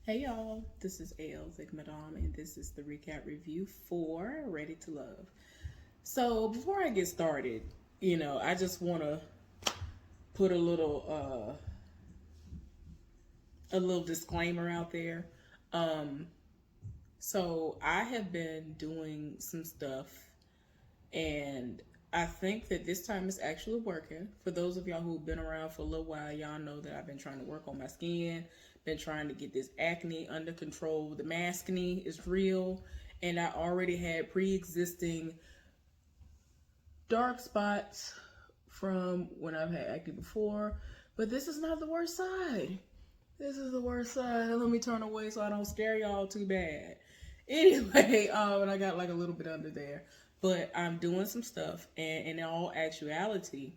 Hey y'all, this is Ale Zig Madame, and this is the recap review for Ready to Love. So before I get started, I just want to put a little disclaimer out there. Um, so I have been doing some stuff, and I think that this time is actually working. For those of y'all who've been around for a little while, y'all know that I've been trying to work on my skin, been trying to get this acne under control. The maskne is real, and I already had pre-existing dark spots from when I've had acne before, but this is not the worst side. This is the worst side. Let me turn away so I don't scare y'all too bad. Anyway, and I got like a little bit under there, but I'm doing some stuff, and in all actuality,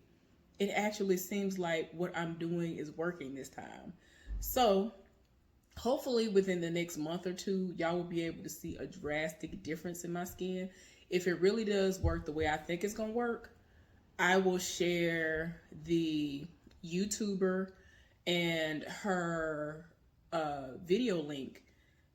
it actually seems like what I'm doing is working this time. So hopefully within the next month or two, y'all will be able to see a drastic difference in my skin. If it really does work the way I think it's gonna work, I will share the YouTuber and her video link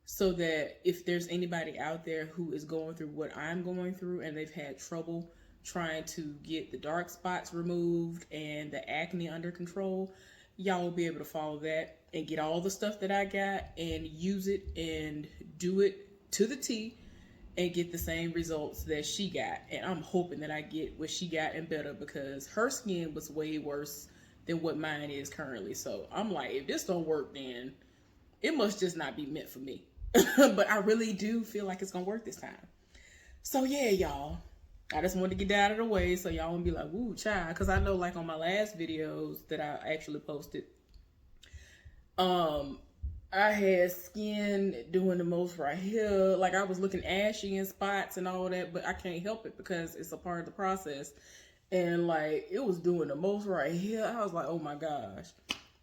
so that if there's anybody out there who is going through what I'm going through and they've had trouble trying to get the dark spots removed and the acne under control, y'all will be able to follow that and get all the stuff that I got and use it and do it to the T and get the same results that she got. And I'm hoping that I get what she got and better, because her skin was way worse than what mine is currently. So I'm like, if this don't work, then it must just not be meant for me. But I really do feel like it's gonna work this time. So yeah, y'all, I just wanted to get that out of the way so y'all won't be like, woo, child. Because I know, like, on my last videos that I actually posted, I had skin doing the most right here. Like, I was looking ashy in spots and all that, but I can't help it because it's a part of the process. And like, it was doing the most right here. I was like, oh my gosh.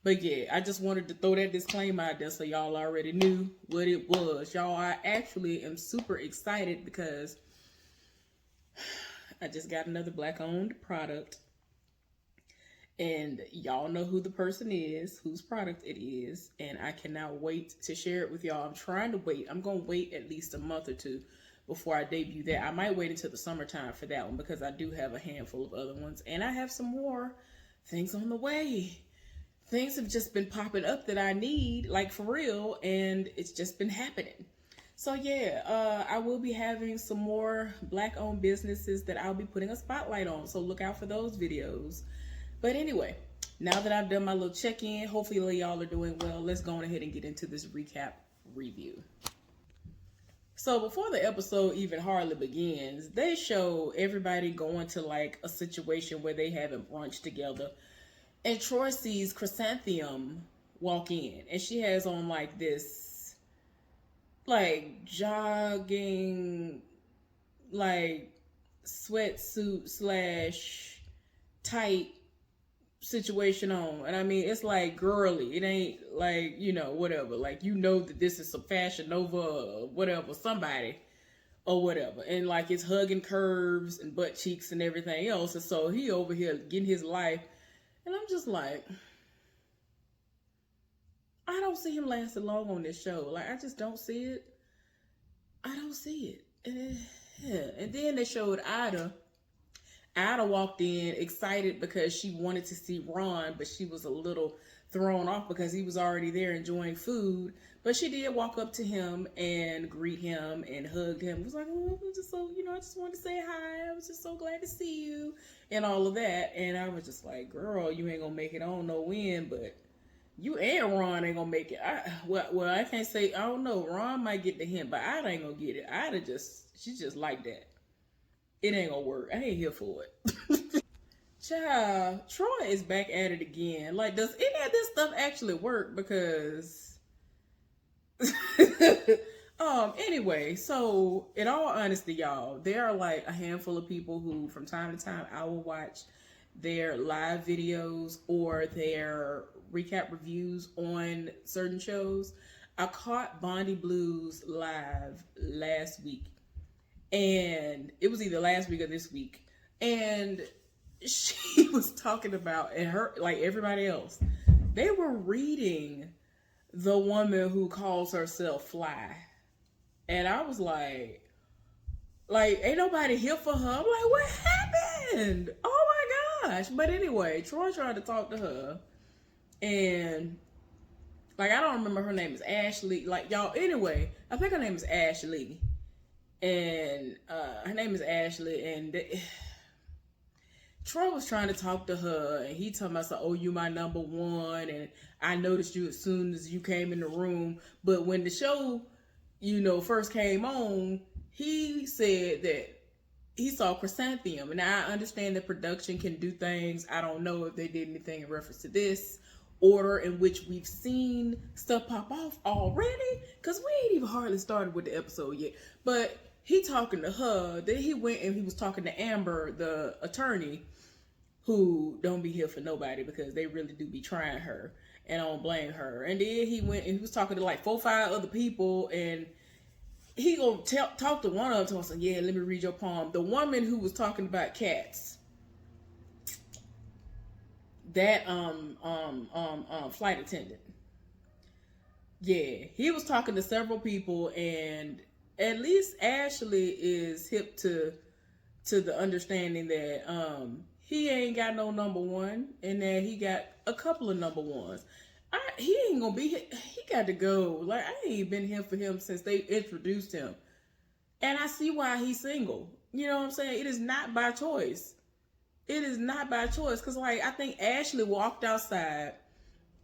But yeah, I just wanted to throw that disclaimer out there so y'all already knew what it was. Y'all, I actually am super excited because I just got another black owned product. And y'all know who the person is, whose product it is. And I cannot wait to share it with y'all. I'm trying to wait. I'm going to wait at least a month or two before I debut that. I might wait until the summertime for that one because I do have a handful of other ones. And I have some more things on the way. Things have just been popping up that I need, like for real, and it's just been happening. So yeah, I will be having some more black-owned businesses that I'll be putting a spotlight on. So look out for those videos. But anyway, now that I've done my little check-in, hopefully y'all are doing well. Let's go on ahead and get into this recap review. So before the episode even hardly begins, they show everybody going to like a situation where they having brunch together. And Troy sees Chrysanthemum walk in, and she has on like this, like, jogging, like, sweatsuit slash tight situation on. And I mean, it's like girly. It ain't like, whatever. Like, that this is some Fashion Nova or whatever, somebody or whatever. And like, it's hugging curves and butt cheeks and everything else. And so he over here getting his life. And I'm just like, I don't see him lasting long on this show. Like, I just don't see it. I don't see it. And then they showed Ida. Ida walked in excited because she wanted to see Ron, but she was a little thrown off because he was already there enjoying food. But she did walk up to him and greet him and hugged him. It was like, oh, I'm just so, I just wanted to say hi. I was just so glad to see you and all of that. And I was just like, girl, you ain't gonna make it on no win, but you and Ron ain't gonna make it. Well, I can't say, I don't know. Ron might get the hint, but Ida ain't gonna get it. She's just like that. It ain't gonna work. I ain't here for it. Child, Troy is back at it again. Like, does any of this stuff actually work? Because anyway, so in all honesty, y'all, there are like a handful of people who from time to time I will watch their live videos or their recap reviews on certain shows. I caught Bondi Blues live last week, and it was either last week or this week, and she was talking about, and her, like everybody else, they were reading the woman who calls herself Fly. And I was like, ain't nobody here for her. I'm like, what happened? Oh my gosh. But anyway, Troy tried to talk to her. And like, I don't remember her name is Ashley. Like, y'all, anyway, I think her name is Ashley. And her name is Ashley. And Troy was trying to talk to her. And he told me, oh, you my number one. And I noticed you as soon as you came in the room. But when the show, first came on, he said that he saw Chrysanthemum. And I understand that production can do things. I don't know if they did anything in reference to this order in which we've seen stuff pop off already, because we ain't even hardly started with the episode yet. But he talking to her, then he went and he was talking to Amber, the attorney, who don't be here for nobody because they really do be trying her, and I don't blame her. And then he went and he was talking to like 4 or 5 other people, and he gonna talk to one of them and say, yeah, let me read your poem. The woman who was talking about cats, that flight attendant. Yeah, he was talking to several people, and at least Ashley is hip to the understanding that he ain't got no number one, and that he got a couple of number ones. He ain't gonna be here. He got to go. Like, I ain't been here for him since they introduced him, and I see why he's single. You know what I'm saying? It is not by choice. It is not by choice, because like, I think Ashley walked outside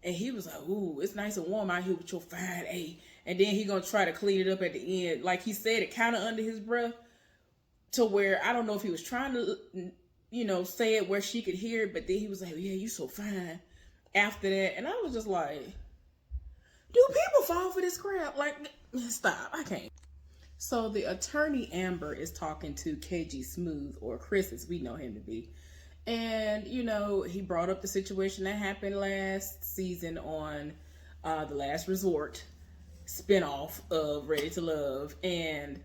and he was like, ooh, it's nice and warm out here with your fine A. And then he gonna try to clean it up at the end. Like he said it kind of under his breath, to where I don't know if he was trying to, say it where she could hear it, but then he was like, yeah, you so fine after that. And I was just like, do people fall for this crap? Like, stop, I can't. So the attorney Amber is talking to KG Smooth, or Chris as we know him to be. And, he brought up the situation that happened last season on The Last Resort spinoff of Ready to Love. And,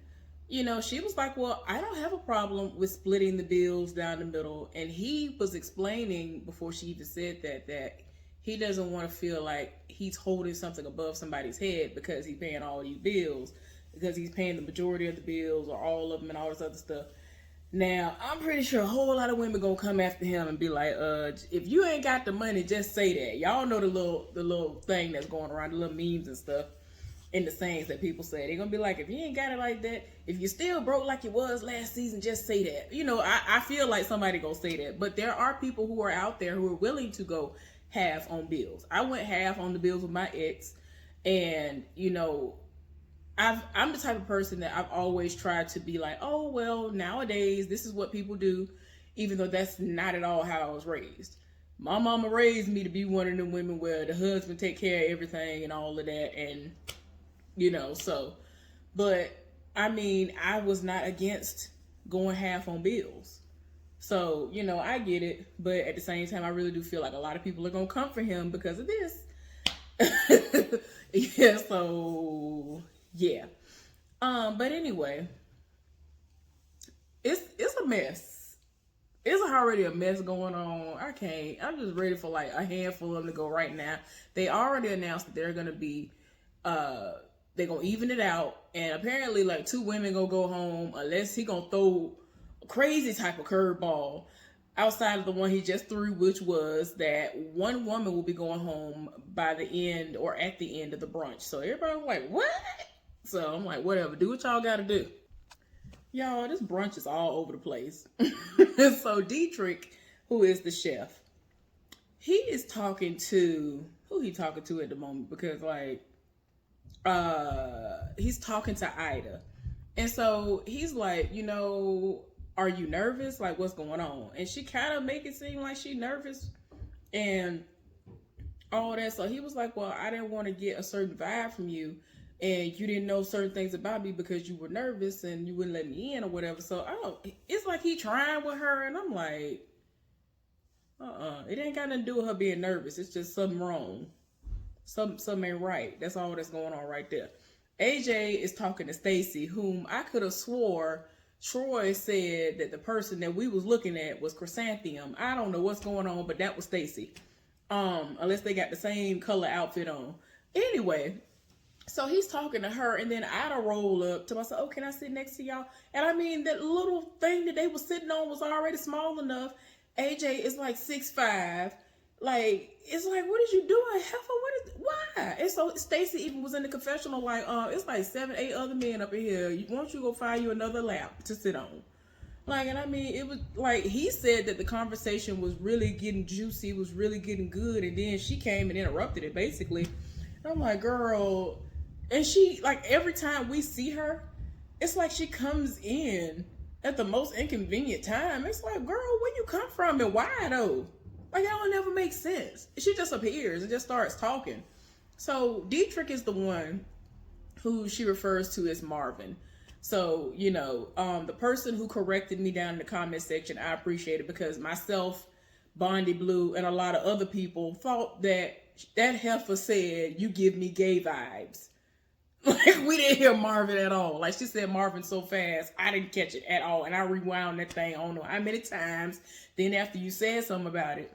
she was like, well, I don't have a problem with splitting the bills down the middle. And he was explaining before she even said that he doesn't want to feel like he's holding something above somebody's head because he's paying all these bills, because he's paying the majority of the bills or all of them and all this other stuff. Now, I'm pretty sure a whole lot of women gonna come after him and be like, if you ain't got the money, just say that. Y'all know the little thing that's going around, the little memes and stuff and the sayings that people say. They're gonna be like, if you ain't got it like that, if you still broke like you was last season, just say that. I feel like somebody gonna say that. But there are people who are out there who are willing to go half on bills. I went half on the bills with my ex, and I'm the type of person that I've always tried to be like, oh, well, nowadays, this is what people do, even though that's not at all how I was raised. My mama raised me to be one of them women where the husband take care of everything and all of that. And, but I mean, I was not against going half on bills. So, I get it. But at the same time, I really do feel like a lot of people are going to come for him because of this. Yeah, so... yeah. But anyway, it's a mess. It's already a mess going on. I'm just ready for like a handful of them to go right now. They already announced that they're gonna be they're gonna even it out, and apparently like 2 women gonna go home unless he gonna throw a crazy type of curveball outside of the one he just threw, which was that 1 woman will be going home by the end or at the end of the brunch. So everybody was like, what? So I'm like, whatever, do what y'all gotta do. Y'all, this brunch is all over the place. So Dietrich, who is the chef, he is talking to, who he talking to at the moment? Because like, he's talking to Ida. And so he's like, are you nervous? Like, what's going on? And she kind of make it seem like she nervous and all that. So he was like, well, I didn't want to get a certain vibe from you, and you didn't know certain things about me because you were nervous and you wouldn't let me in or whatever. So it's like he trying with her, and I'm like, it ain't got nothing to do with her being nervous. It's just something wrong. Something ain't right. That's all that's going on right there. AJ is talking to Stacy, whom I could have swore Troy said that the person that we was looking at was Chrysanthemum. I don't know what's going on, but that was Stacy. Unless they got the same color outfit on. Anyway, so he's talking to her, and then I'd roll up to myself, oh, can I sit next to y'all? And I mean, that little thing that they were sitting on was already small enough. AJ is like 6'5". Like, it's like, what is you doing? Heifer, why? And so Stacy even was in the confessional, like, it's like 7, 8 other men up in here. Why don't you go find you another lap to sit on? Like, and I mean, it was like, he said that the conversation was really getting juicy, was really getting good, and then she came and interrupted it, basically. And I'm like, girl, and she, like, every time we see her, it's like she comes in at the most inconvenient time. It's like, girl, where you come from and why though? Like, that don't never make sense. She just appears and just starts talking. So Dietrich is the one who she refers to as Marvin. So, you know, the person who corrected me down in the comment section, I appreciate it, because myself, Bondi Blue, and a lot of other people thought that heifer said, you give me gay vibes. Like, we didn't hear Marvin at all. Like, she said Marvin so fast, I didn't catch it at all. And I rewound that thing, I don't know how many times. Then after you said something about it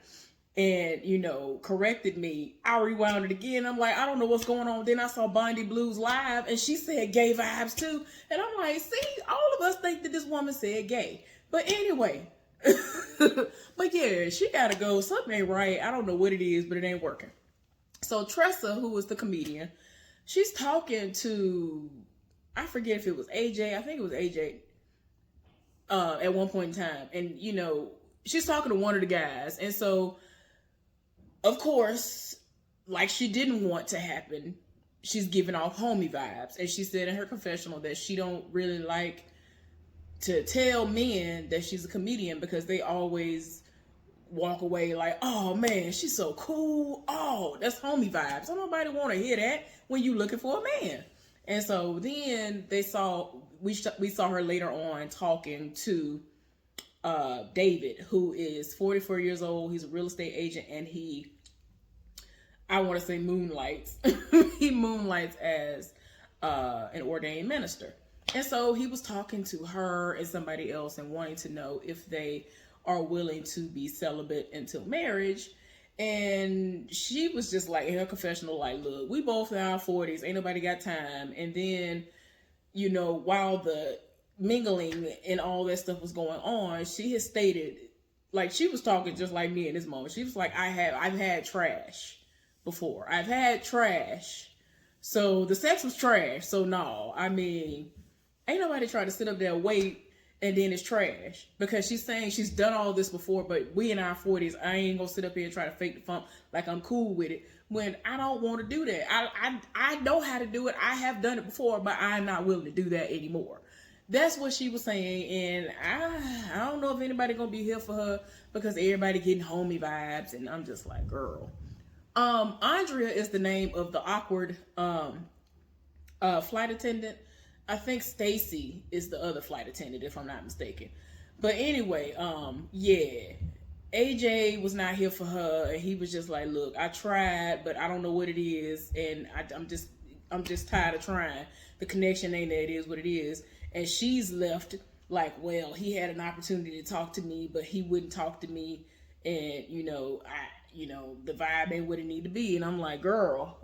and, you know, corrected me, I rewound it again. I'm like, I don't know what's going on. Then I saw Bondi Blues live, and she said gay vibes too. And I'm like, see, all of us think that this woman said gay. But anyway, but yeah, she gotta go. Something ain't right. I don't know what it is, but it ain't working. So Tressa, who was the comedian, she's talking to, I forget if it was AJ. I think it was AJ at one point in time. And, you know, she's talking to one of the guys. And so, of course, like she didn't want to happen, she's giving off homie vibes. And she said in her confessional that she don't really like to tell men that she's a comedian because they always walk away like, oh man, she's so cool. Oh, that's homie vibes. Don't nobody want to hear that when you looking for a man. And so then we saw her later on talking to David, who is 44 years old. He's a real estate agent, and I want to say moonlights. He moonlights as an ordained minister. And so he was talking to her and somebody else and wanting to know if they are willing to be celibate until marriage. And she was just like, in her confessional, like, look, we both in our 40s, ain't nobody got time. And then, you know, while the mingling and all that stuff was going on, she has stated, like, she was talking just like me in this moment. She was like, I've had trash before. I've had trash. So the sex was trash. So no, I mean, ain't nobody trying to sit up there and wait and then it's trash. Because she's saying she's done all this before, but we in our 40s, I ain't gonna sit up here and try to fake the funk like I'm cool with it when I don't want to do that. I know how to do it. I have done it before, but I'm not willing to do that anymore. That's what she was saying, and I don't know if anybody gonna be here for her because everybody getting homie vibes, and I'm just like, girl. Andrea is the name of the awkward flight attendant. I think Stacy is the other flight attendant, if I'm not mistaken. But anyway, yeah, AJ was not here for her, and he was just like, look, I tried, but I don't know what it is, and I'm just tired of trying. The connection ain't there. It is what it is. And she's left like, well, he had an opportunity to talk to me, but he wouldn't talk to me, and the vibe ain't what it need to be. And I'm like, girl,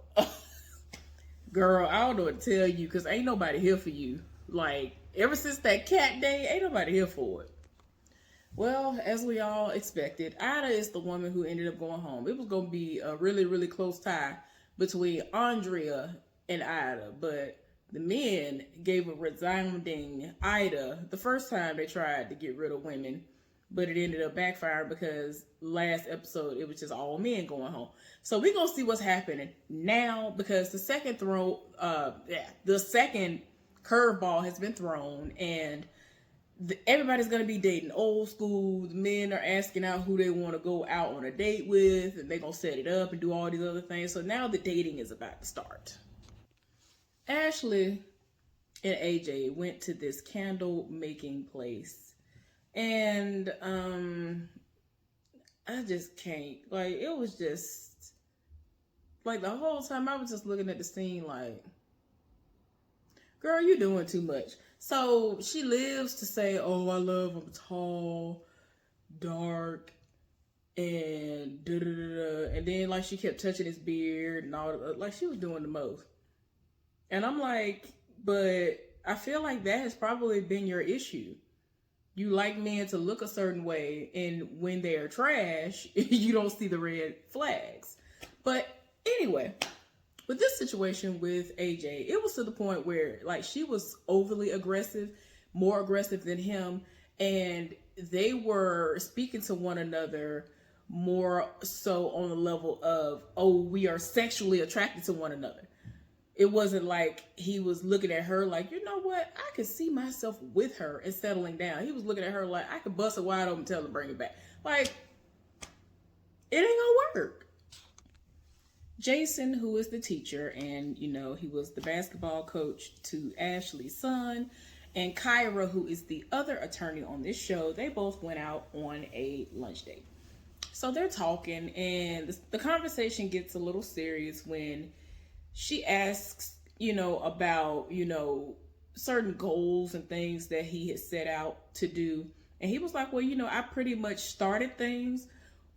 girl, I don't know what to tell you, because ain't nobody here for you. Like, ever since that cat day, ain't nobody here for it. Well, as we all expected, Ida is the woman who ended up going home. It was going to be a really, really close tie between Andrea and Ida, but the men gave a resounding Ida the first time they tried to get rid of women, but it ended up backfiring because last episode it was just all men going home. So we're gonna see what's happening now, because the second curveball has been thrown, and everybody's gonna be dating old school. The men are asking out who they want to go out on a date with, and they're gonna set it up and do all these other things. So now the dating is about to start. Ashley and AJ went to this candle making place, and I just can't, like, it was just like the whole time I was just looking at the scene like, girl, you doing too much. So she lives to say, oh, I'm tall, dark, and and then like she kept touching his beard and all, like she was doing the most. And I'm like, but I feel like that has probably been your issue. You like men to look a certain way, and when they're trash, you don't see the red flags. But anyway, with this situation with AJ, it was to the point where like she was overly aggressive, more aggressive than him, and they were speaking to one another more so on the level of, oh, we are sexually attracted to one another. It wasn't like he was looking at her like, you know what, I could see myself with her and settling down. He was looking at her like, I could bust it wide open and tell her to bring it back. Like, it ain't gonna work. Jason, who is the teacher, and you know, he was the basketball coach to Ashley's son, and Kyra, who is the other attorney on this show, they both went out on a lunch date. So they're talking, and the conversation gets a little serious when she asks, you know, about, you know, certain goals and things that he had set out to do. And he was like, well, you know, I pretty much started things,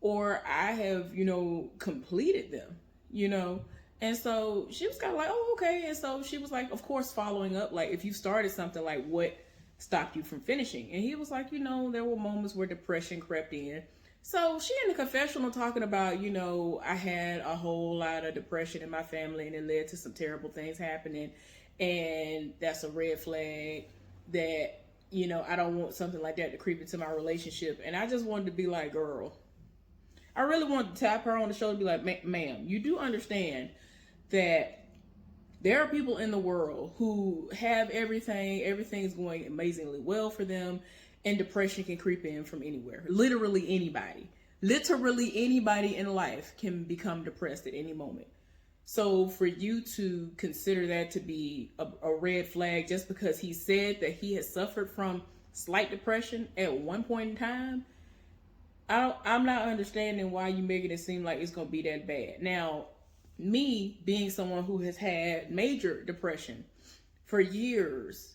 or I have, you know, completed them, you know. And so she was kind of like, oh, okay. And so she was like, of course, following up, like, if you started something, like, what stopped you from finishing? And he was like, you know, there were moments where depression crept in. So she in the confessional talking about, you know, I had a whole lot of depression in my family and it led to some terrible things happening. And that's a red flag that, you know, I don't want something like that to creep into my relationship. And I just wanted to be like, girl, I really wanted to tap her on the shoulder and be like, ma'am, you do understand that there are people in the world who have everything is going amazingly well for them, and depression can creep in from anywhere. Literally anybody in life can become depressed at any moment. So for you to consider that to be a red flag just because he said that he has suffered from slight depression at one point in time, I'm not understanding why you making it seem like it's going to be that bad. Now, me being someone who has had major depression for years,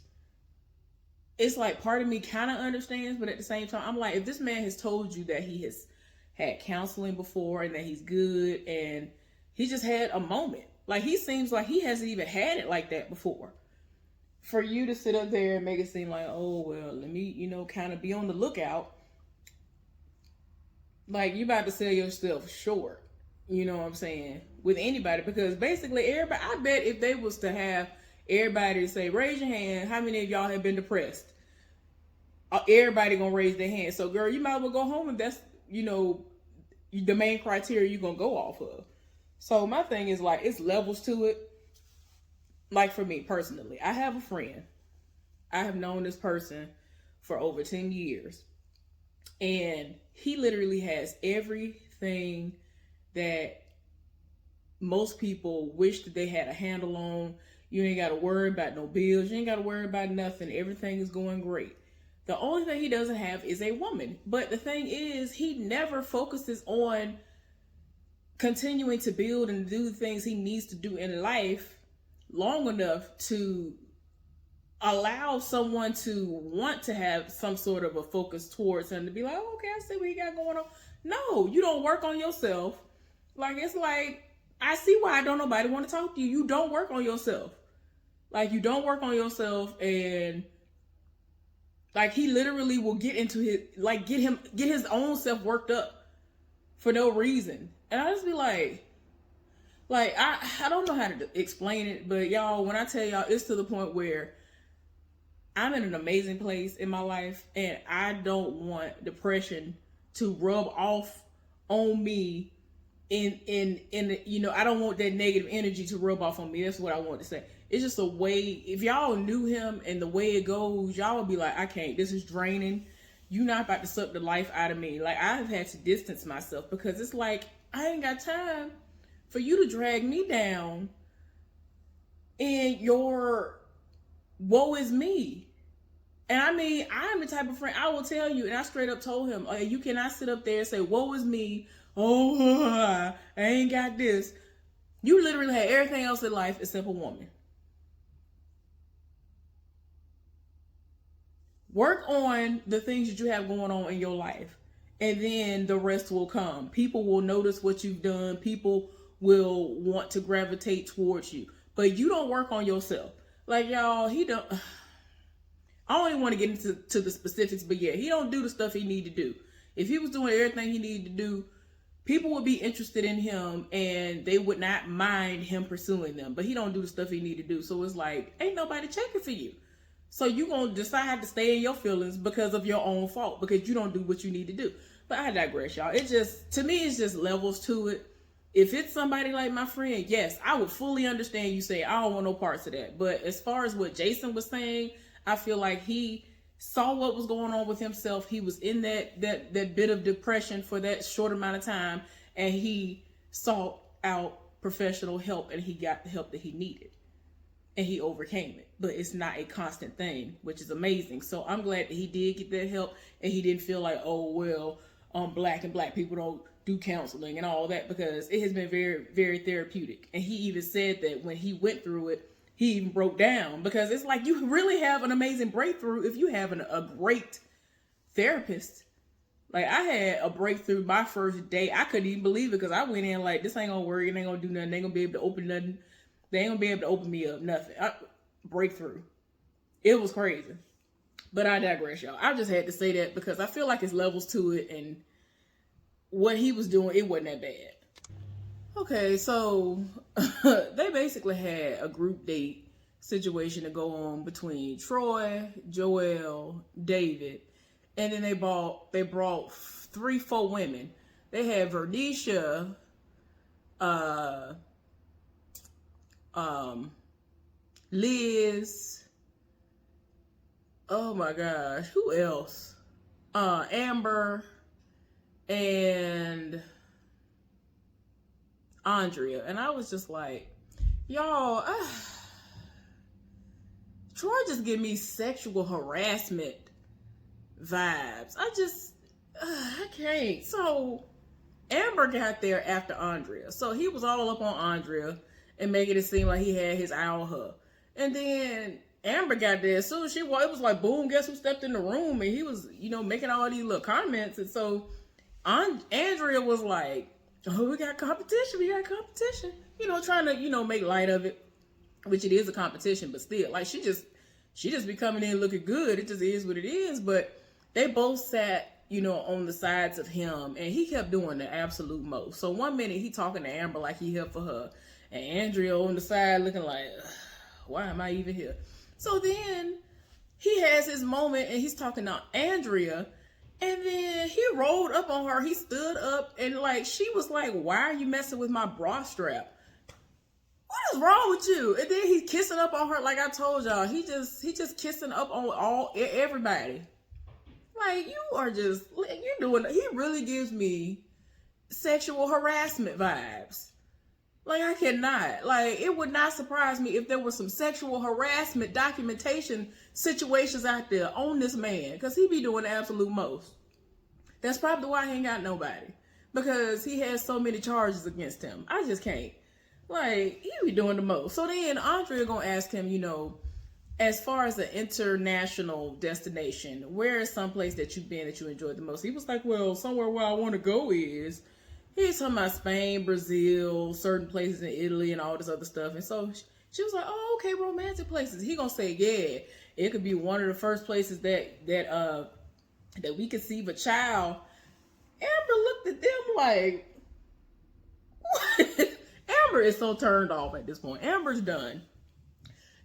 it's like part of me kind of understands, but at the same time, I'm like, if this man has told you that he has had counseling before and that he's good and he just had a moment, like he seems like he hasn't even had it like that before. For you to sit up there and make it seem like, oh, well, let me, you know, kind of be on the lookout. Like you about to sell yourself short, you know what I'm saying, with anybody, because basically everybody, I bet if they was to have everybody say, raise your hand, how many of y'all have been depressed? Everybody gonna raise their hand. So girl, you might as well go home if that's, you know, the main criteria you're gonna go off of. So my thing is like, it's levels to it. Like for me personally, I have a friend. I have known this person for over 10 years. And he literally has everything that most people wish that they had a handle on. You ain't got to worry about no bills. You ain't got to worry about nothing. Everything is going great. The only thing he doesn't have is a woman. But the thing is, he never focuses on continuing to build and do the things he needs to do in life long enough to allow someone to want to have some sort of a focus towards him, to be like, oh, okay, I see what you got going on. No, you don't work on yourself. Like, it's like, I see why don't nobody want to talk to you. You don't work on yourself. Like, you don't work on yourself, and like he literally will get into his, like, get his own self worked up for no reason. And I just be like I don't know how to explain it, but y'all, when I tell y'all, it's to the point where I'm in an amazing place in my life, and I don't want depression to rub off on me in you know, I don't want that negative energy to rub off on me. That's what I want to say. It's just a way, if y'all knew him and the way it goes, y'all would be like, I can't, this is draining. You're not about to suck the life out of me. Like, I've had to distance myself because it's like, I ain't got time for you to drag me down in your woe is me. And I mean, I'm the type of friend, I will tell you, and I straight up told him, you cannot sit up there and say, woe is me. Oh, I ain't got this. You literally had everything else in life except a woman. Work on the things that you have going on in your life. and then the rest will come. People will notice what you've done. People will want to gravitate towards you, but you don't work on yourself. Like, y'all, he don't. I don't even want to get into the specifics, but yeah, he don't do the stuff he need to do. If he was doing everything he needed to do, people would be interested in him and they would not mind him pursuing them. But he don't do the stuff he need to do. So it's like, ain't nobody checking for you. So you gonna decide to stay in your feelings because of your own fault, because you don't do what you need to do. But I digress, y'all. It just, to me, it's just levels to it. If it's somebody like my friend, yes, I would fully understand you say, I don't want no parts of that. But as far as what Jason was saying, I feel like he saw what was going on with himself. He was in that bit of depression for that short amount of time, and he sought out professional help, and he got the help that he needed, and he overcame it. But it's not a constant thing, which is amazing. So I'm glad that he did get that help, and he didn't feel like, oh, well, black people don't do counseling and all that, because it has been very, very therapeutic. And he even said that when he went through it, he even broke down, because it's like, you really have an amazing breakthrough if you have a great therapist. Like, I had a breakthrough my first day. I couldn't even believe it, because I went in like, this ain't gonna work. It ain't gonna do nothing. They ain't gonna be able to open nothing. They ain't gonna be able to open me up. Nothing. Breakthrough. It was crazy. But I digress, y'all. I just had to say that because I feel like it's levels to it, and what he was doing, it wasn't that bad. Okay, so they basically had a group date situation to go on between Troy, Joelle, David, and then they brought 3-4 women. They had Vernisha, Liz, oh my gosh, who else? Amber, and Andrea. And I was just like, y'all, Troy just give me sexual harassment vibes. I can't. So Amber got there after Andrea. So he was all up on Andrea and making it seem like he had his eye on her. And then Amber got there. As soon as it was like, boom, guess who stepped in the room? And he was, making all these little comments. And so Andrea was like, oh, we got competition. Trying to, make light of it, which it is a competition, but still, like, she just be coming in looking good. It just is what it is. But they both sat, on the sides of him, and he kept doing the absolute most. So one minute he talking to Amber like he here for her, and Andrea on the side looking like, why am I even here? So then he has his moment, and he's talking to Andrea. And then he rolled up on her. He stood up, and like, she was like, why are you messing with my bra strap? What is wrong with you? And then he's kissing up on her. Like I told y'all, he just kissing up on everybody. Like, he really gives me sexual harassment vibes. Like, I cannot. Like, it would not surprise me if there was some sexual harassment documentation situations out there on this man, because he be doing the absolute most. That's probably why he ain't got nobody, because he has so many charges against him. I just can't. Like, he be doing the most. So then Andrea gonna ask him, as far as an international destination, where is some place that you've been that you enjoyed the most? He was like, well, somewhere where I want to go is... He's talking about Spain, Brazil, certain places in Italy, and all this other stuff. And so she was like, oh, okay, romantic places. He gonna say, yeah, it could be one of the first places that we conceive a child. Amber looked at them like, what? Amber is so turned off at this point. Amber's done.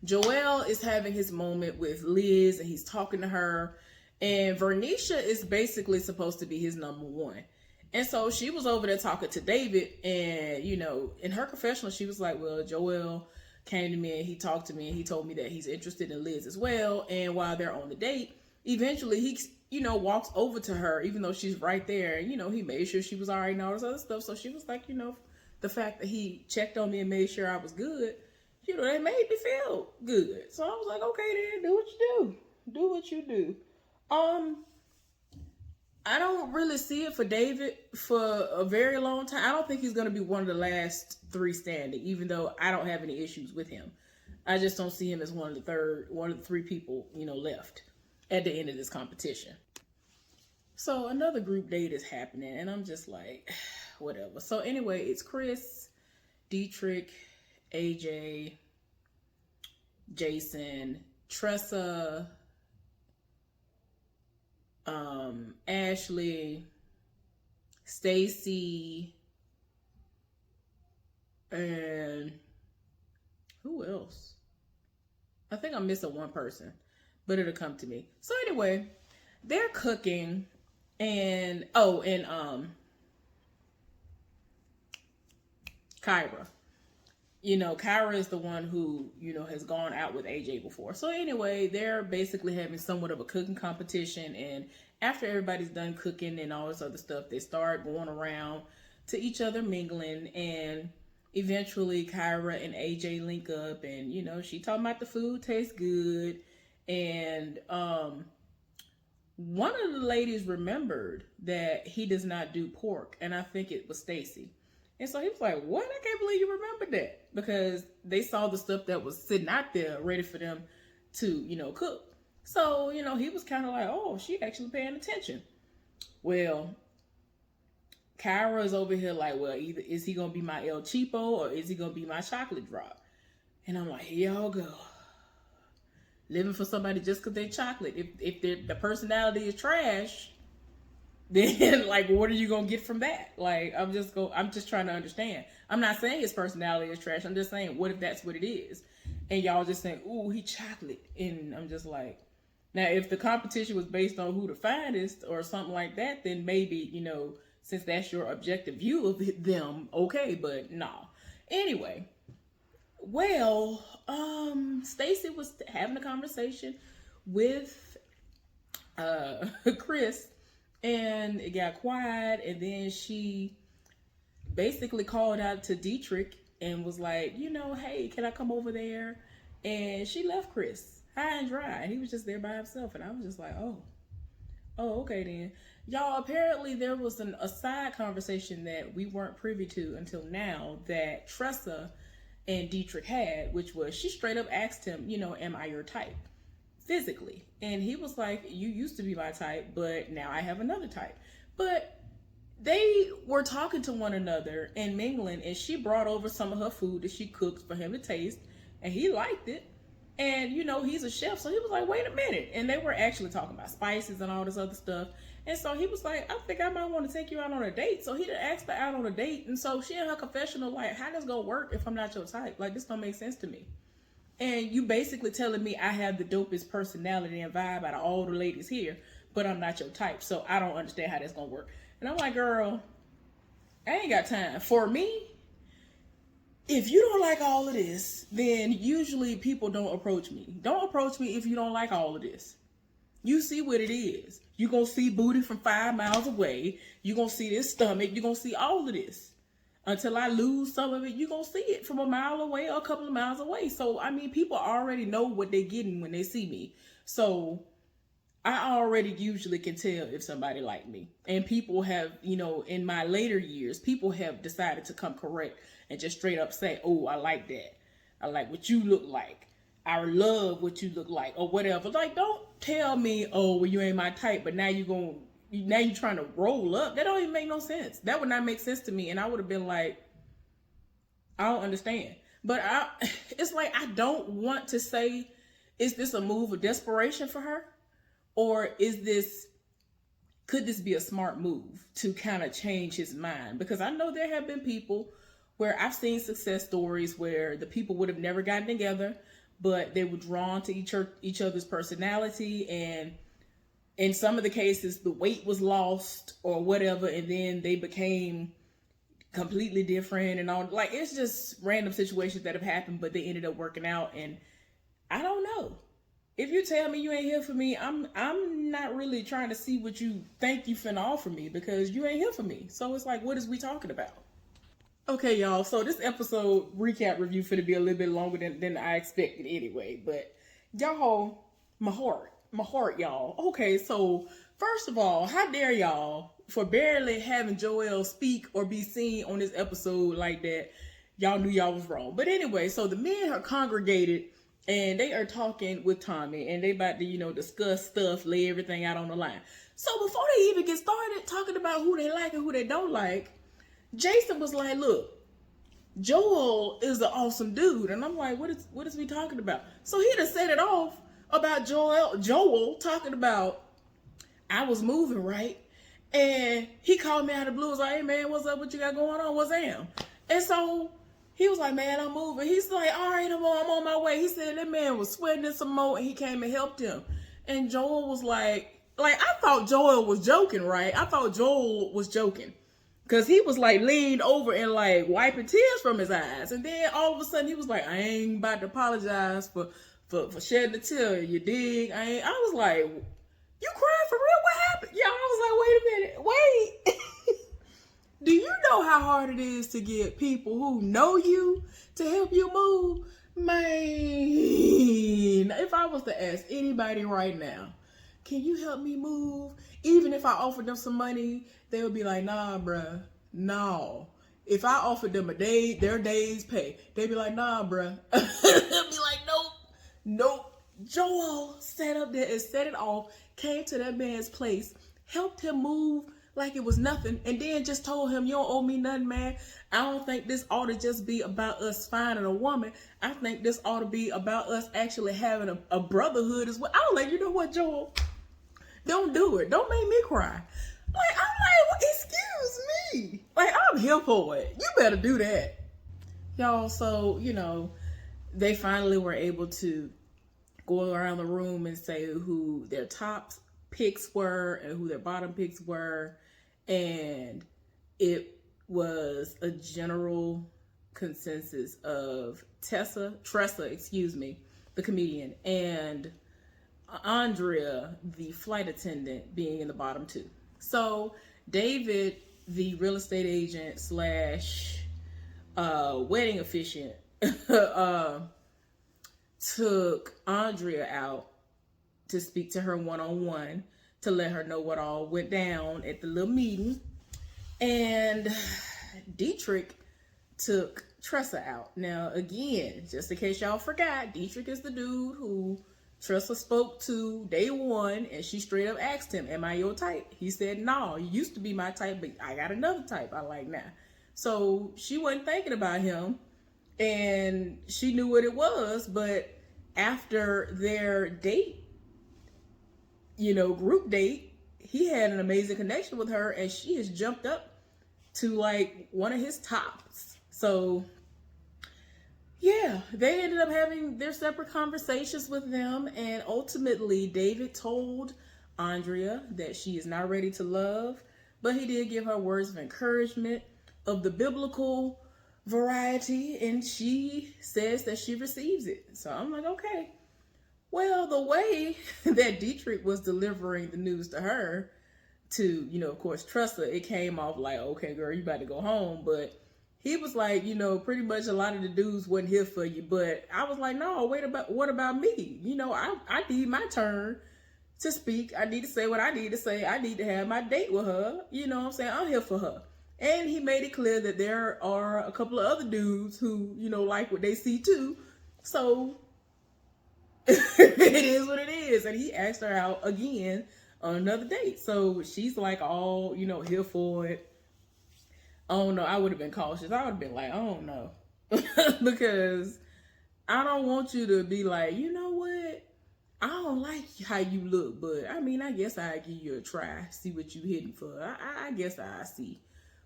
Joelle is having his moment with Liz, and he's talking to her. And Vernisha is basically supposed to be his number one. And so she was over there talking to David, and, in her confessional, she was like, well, Joelle came to me and he talked to me and he told me that he's interested in Liz as well. And while they're on the date, eventually he, walks over to her, even though she's right there. And, he made sure she was all right and all this other stuff. So she was like, the fact that he checked on me and made sure I was good, that made me feel good. So I was like, okay, then do what you do. Do what you do. I don't really see it for David for a very long time. I don't think he's going to be one of the last 3 standing, even though I don't have any issues with him. I just don't see him as one of the 3 people, left at the end of this competition. So another group date is happening, and I'm just like, whatever. So anyway, it's Chris, Dietrich, AJ, Jason, Tressa, Ashley, Stacy, and who else? I think I'm missing one person, but it'll come to me. So anyway, they're cooking, and Kyra. Kyra is the one who, has gone out with AJ before. So anyway, they're basically having somewhat of a cooking competition. And after everybody's done cooking and all this other stuff, they start going around to each other mingling. And eventually Kyra and AJ link up, and, she talking about the food tastes good. And one of the ladies remembered that he does not do pork. And I think it was Stacy. And so he was like, what? I can't believe you remembered that. Because they saw the stuff that was sitting out there ready for them to, cook. So, he was kind of like, oh, she actually paying attention. Well, Kyra is over here like, well, either is he going to be my El Cheapo or is he going to be my chocolate drop? And I'm like, here y'all go. Living for somebody just because they're chocolate. If the personality is trash, then like what are you gonna get from that? Like I'm just trying to understand. I'm not saying his personality is trash. I'm just saying, what if that's what it is? And y'all just saying, ooh, he chocolate. And I'm just like, now if the competition was based on who the finest or something like that, then maybe, since that's your objective view of them, okay, but no. Anyway, well, Stacy was having a conversation with Chris. And it got quiet, and then she basically called out to Dietrich and was like, hey, can I come over there? And she left Chris high and dry. He was just there by himself, and I was just like, oh, okay then. Y'all, apparently there was a side conversation that we weren't privy to until now that Tressa and Dietrich had, which was she straight up asked him, am I your type? Physically. And he was like, you used to be my type, but now I have another type. But they were talking to one another and mingling, and she brought over some of her food that she cooked for him to taste, and he liked it. And he's a chef, so he was like, wait a minute. And they were actually talking about spices and all this other stuff. And so he was like, I think I might want to take you out on a date. So he done asked her out on a date. And so she in her confessional like, how does it gonna work if I'm not your type? Like, this don't make sense to me. And you basically telling me I have the dopest personality and vibe out of all the ladies here, but I'm not your type. So I don't understand how that's going to work. And I'm like, girl, I ain't got time. For me, if you don't like all of this, then usually people don't approach me. Don't approach me if you don't like all of this. You see what it is. You're going to see booty from 5 miles away. You're going to see this stomach. You're going to see all of this. Until I lose some of it, you're going to see it from a mile away or a couple of miles away. So, I mean, people already know what they're getting when they see me. So, I already usually can tell if somebody like me. And people have, in my later years, people have decided to come correct and just straight up say, oh, I like that. I like what you look like. I love what you look like or whatever. Like, don't tell me, oh, well, you ain't my type, but now you're trying to roll up. That don't even make no sense. That would not make sense to me. And I would have been like, I don't understand. But it's like, I don't want to say, is this a move of desperation for her? Or could this be a smart move to kind of change his mind? Because I know there have been people where I've seen success stories where the people would have never gotten together, but they were drawn to each other's personality, and in some of the cases, the weight was lost or whatever, and then they became completely different and all. Like, it's just random situations that have happened, but they ended up working out. And I don't know. If you tell me you ain't here for me, I'm not really trying to see what you think you finna offer me, because you ain't here for me. So it's like, what is we talking about? Okay, y'all. So this episode recap review finna be a little bit longer than I expected anyway. But y'all, my heart, y'all. Okay, so first of all, how dare y'all for barely having Joelle speak or be seen on this episode like that? Y'all knew y'all was wrong. But anyway, so the men are congregated and they are talking with Tommy, and they about to, discuss stuff, lay everything out on the line. So before they even get started talking about who they like and who they don't like, Jason was like, look, Joel is an awesome dude. And I'm like, what is we talking about? So he done set it off about Joel talking about, I was moving, right? And he called me out of the blue. Was like, hey man, what's up? What you got going on? What's Am? And so he was like, man, I'm moving. He's like, all right, I'm on my way. He said that man was sweating some more, and he came and helped him. And Joel was like I thought Joel was joking, right? I thought Joel was joking. Because he was like leaned over and like wiping tears from his eyes. And then all of a sudden he was like, I ain't about to apologize for shedding a tear. You dig? I was like, you crying for real? What happened? Yeah, I was like, wait a minute. Wait. Do you know how hard it is to get people who know you to help you move? Man, if I was to ask anybody right now, can you help me move? Even if I offered them some money, they would be like, nah, bruh, no. If I offered them their day's pay, they'd be like, nah, bruh. They'd be like, nope. Joel sat up there and set it off, came to that man's place, helped him move like it was nothing, and then just told him, you don't owe me nothing, man. I don't think this ought to just be about us finding a woman. I think this ought to be about us actually having a brotherhood as well. I was like, you know what, Joel? Don't do it. Don't make me cry. I'm like, well, excuse me. Like, I'm here for it. You better do that. Y'all, so, they finally were able to go around the room and say who their top picks were and who their bottom picks were. And it was a general consensus of Tressa, the comedian, and Andrea, the flight attendant, being in the bottom two. So David, the real estate agent / wedding officiant, took Andrea out to speak to her one-on-one to let her know what all went down at the little meeting. And Dietrich took Tressa out. Now, again, just in case y'all forgot, Dietrich is the dude who Tressa spoke to day one, and she straight up asked him, am I your type? He said, no, you used to be my type, but I got another type I like now. So she wasn't thinking about him, and she knew what it was, but after their date, group date, he had an amazing connection with her, and she has jumped up to like one of his tops. So yeah, they ended up having their separate conversations with them, and ultimately David told Andrea that she is not ready to love, but he did give her words of encouragement of the biblical variety, and she says that she receives it. So I'm like, okay. Well, the way that Dietrich was delivering the news to her, to, of course, Tressa, it came off like, okay, girl, you about to go home, but he was like, pretty much a lot of the dudes wasn't here for you. But I was like, no, what about me? I need my turn to speak. I need to say what I need to say. I need to have my date with her. You know what I'm saying? I'm here for her. And he made it clear that there are a couple of other dudes who, like what they see too. So it is what it is. And he asked her out again on another date. So she's like all, here for it. I don't know. I would have been cautious. I would have been like, I don't know. Because I don't want you to be like, you know what? I don't like how you look, but I mean, I guess I'll give you a try. See what you hitting for. I guess I'll see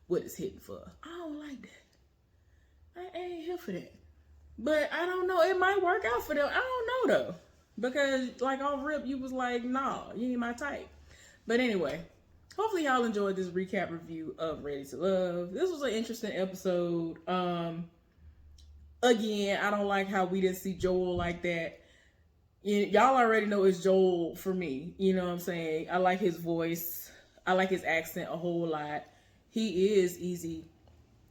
what it's hitting for. I don't like that. I ain't here for that. But I don't know. It might work out for them. I don't know, though. Because, like, off rip, you was like, nah, you ain't my type. But anyway. Hopefully y'all enjoyed this recap review of Ready to Love. This was an interesting episode. Again, I don't like how we didn't see Joel like that. Y'all already know it's Joel for me. You know what I'm saying? I like his voice. I like his accent a whole lot. He is easy.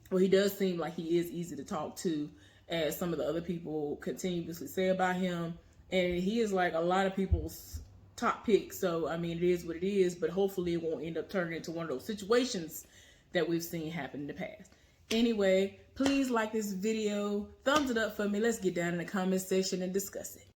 Well, he does seem like he is easy to talk to, as some of the other people continuously say about him. And he is like a lot of people's top pick. So, I mean, it is what it is, but hopefully it won't end up turning into one of those situations that we've seen happen in the past. Anyway, please like this video, thumbs it up for me. Let's get down in the comment section and discuss it.